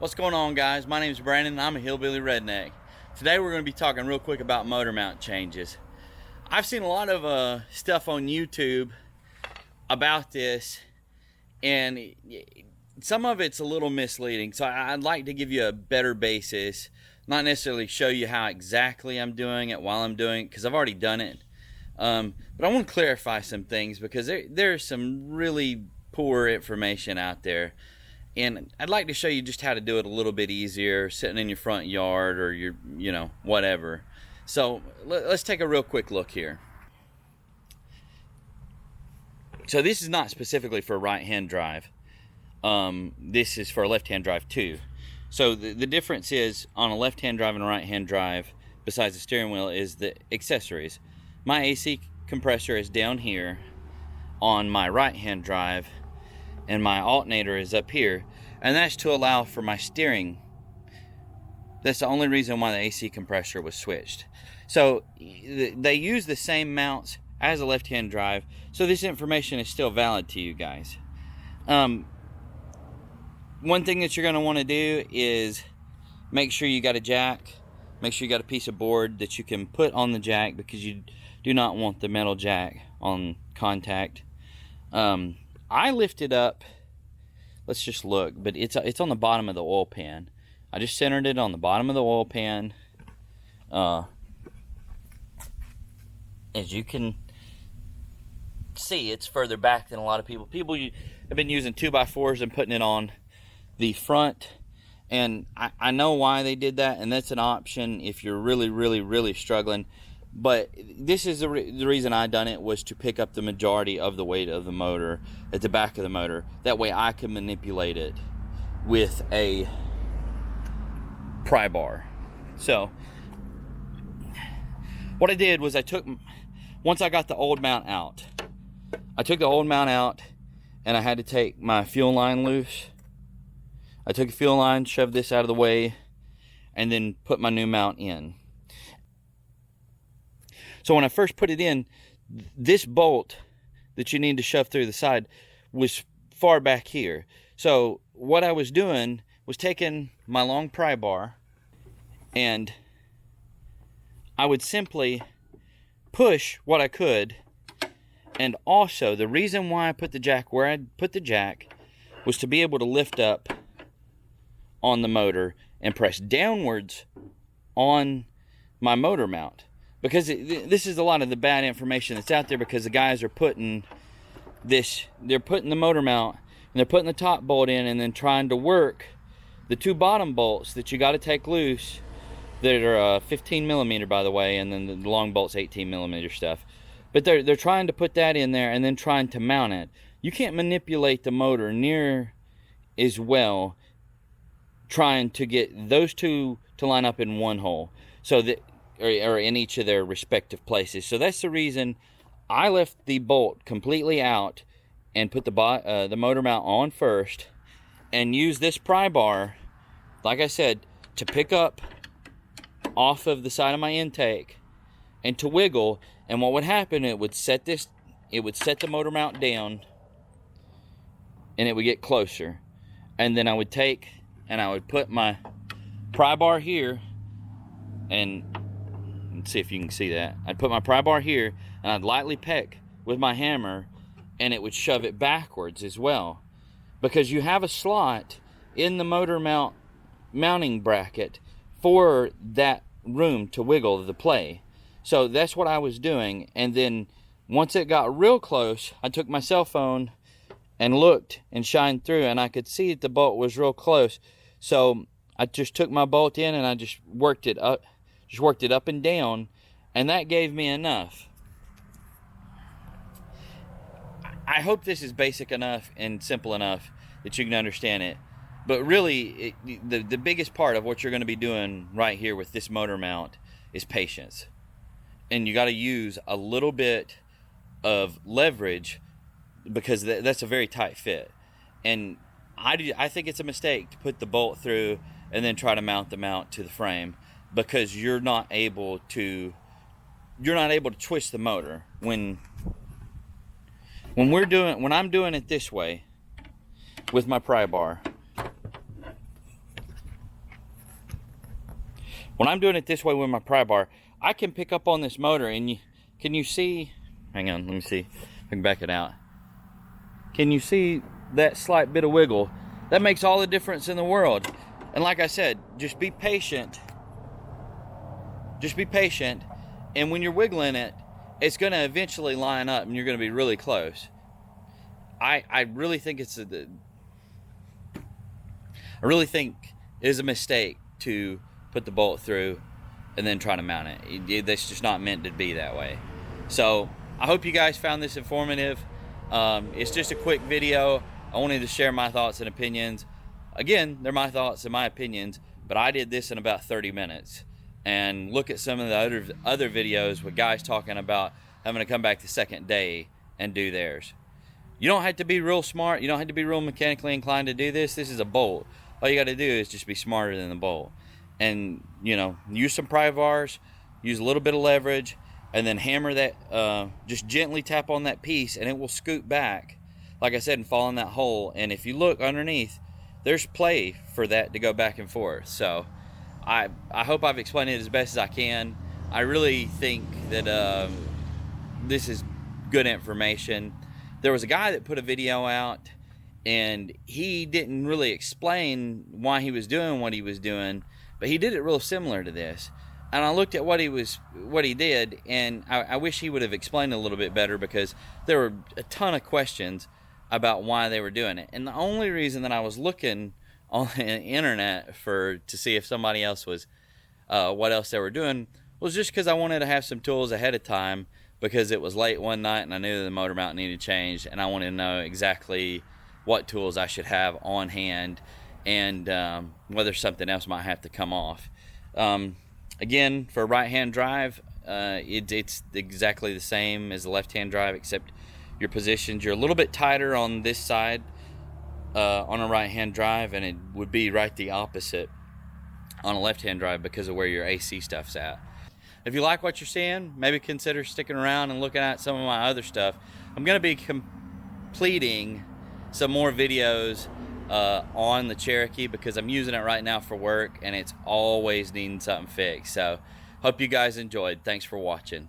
What's going on, guys? My name is Brandon and I'm a hillbilly redneck. Today we're going to be talking real quick about motor mount changes. I've seen a lot of stuff on YouTube about this, and some of it's a little misleading, so I'd like to give you a better basis, not necessarily show you how exactly I'm doing it while I'm doing it, because I've already done it. But I want to clarify some things because there's some really poor information out there. And I'd like to show you just how to do it a little bit easier, sitting in your front yard or your, whatever. So let's take a real quick look here. So this is not specifically for right-hand drive. This is for a left-hand drive too. So the difference is on a left-hand drive and a right-hand drive, besides the steering wheel, is the accessories. My AC compressor is down here on my right-hand drive, and my alternator is up here, and that's to allow for my steering. That's the only reason why the AC compressor was switched. So they use the same mounts as a left-hand drive, so this information is still valid to you guys. One thing that you're going to want to do is make sure you got a jack, make sure you got a piece of board that you can put on the jack, because you do not want the metal jack on contact. I lifted up, let's just look, but it's on the bottom of the oil pan. I just centered it on the bottom of the oil pan. As you can see, it's further back than a lot of people. People have been using 2x4s and putting it on the front, and I know why they did that, and that's an option if you're really struggling. But this is the reason I done it, was to pick up the majority of the weight of the motor at the back of the motor. That way I can manipulate it with a pry bar. So what I did was once I got the old mount out, I took the old mount out, and I had to take my fuel line loose. I took the fuel line, shoved this out of the way, and then put my new mount in. So when I first put it in, this bolt that you need to shove through the side was far back here. So what I was doing was taking my long pry bar, and I would simply push what I could. And also, the reason why I put the jack where I put the jack was to be able to lift up on the motor and press downwards on my motor mount. Because this is a lot of the bad information that's out there, because the guys are putting they're putting the motor mount, and they're putting the top bolt in, and then trying to work the two bottom bolts that you got to take loose, that are 15 millimeter, by the way, and then the long bolt's 18 millimeter stuff. But they're trying to put that in there and then trying to mount it. You can't manipulate the motor near as well trying to get those two to line up in one hole, so that or in each of their respective places. So that's the reason I left the bolt completely out and put the motor mount on first, and use this pry bar, like I said, to pick up off of the side of my intake and to wiggle. And what would happen, it would set the motor mount down, and it would get closer. And then I would take and I would put my pry bar here, and let's see if you can see that. I'd put my pry bar here, and I'd lightly peck with my hammer, and it would shove it backwards as well, because you have a slot in the motor mounting bracket for that room to wiggle the play. So that's what I was doing. And then once it got real close, I took my cell phone and looked and shined through, and I could see that the bolt was real close. So I just took my bolt in, and I just worked it up and down, and that gave me enough. I hope this is basic enough and simple enough that you can understand it. But really, the biggest part of what you're going to be doing right here with this motor mount is patience. And you got to use a little bit of leverage, because that's a very tight fit. And I think it's a mistake to put the bolt through and then try to mount the mount to the frame, because you're not able to twist the motor when I'm doing it this way with my pry bar. when I'm doing it this way with my pry bar, I can pick up on this motor, and can you see, hang on, let me see if I can back it out. Can you see that slight bit of wiggle? That makes all the difference in the world. And like I said, just be patient. Just be patient, and when you're wiggling it, it's going to eventually line up, and you're going to be really close. I really think it's I really think it is a mistake to put the bolt through and then try to mount it. That's just not meant to be that way. So I hope you guys found this informative. It's just a quick video. I wanted to share my thoughts and opinions. Again, they're my thoughts and my opinions, but I did this in about 30 minutes. And look at some of the other videos with guys talking about having to come back the second day and do theirs. You don't have to be real smart. You don't have to be real mechanically inclined to do this. This is a bolt. All you got to do is just be smarter than the bolt. And, you know, use some pry bars, use a little bit of leverage, and then hammer that, just gently tap on that piece, and it will scoot back, like I said, and fall in that hole. And if you look underneath, there's play for that to go back and forth. So I hope I've explained it as best as I can. I really think that this is good information. There was a guy that put a video out, and he didn't really explain why he was doing what he was doing, but he did it real similar to this. And I looked at what he did, and I wish he would have explained a little bit better, because there were a ton of questions about why they were doing it. And the only reason that I was looking on the internet to see if somebody else was what else they were doing was just because I wanted to have some tools ahead of time, because it was late one night and I knew the motor mount needed changed, and I wanted to know exactly what tools I should have on hand, and whether something else might have to come off. Again, for a right-hand drive, it's exactly the same as the left-hand drive, except your positions, you're a little bit tighter on this side on a right-hand drive, and it would be right the opposite on a left-hand drive because of where your AC stuff's at. If you like what you're seeing, maybe consider sticking around and looking at some of my other stuff. I'm going to be completing some more videos on the Cherokee, because I'm using it right now for work, and it's always needing something fixed. So hope you guys enjoyed. Thanks for watching.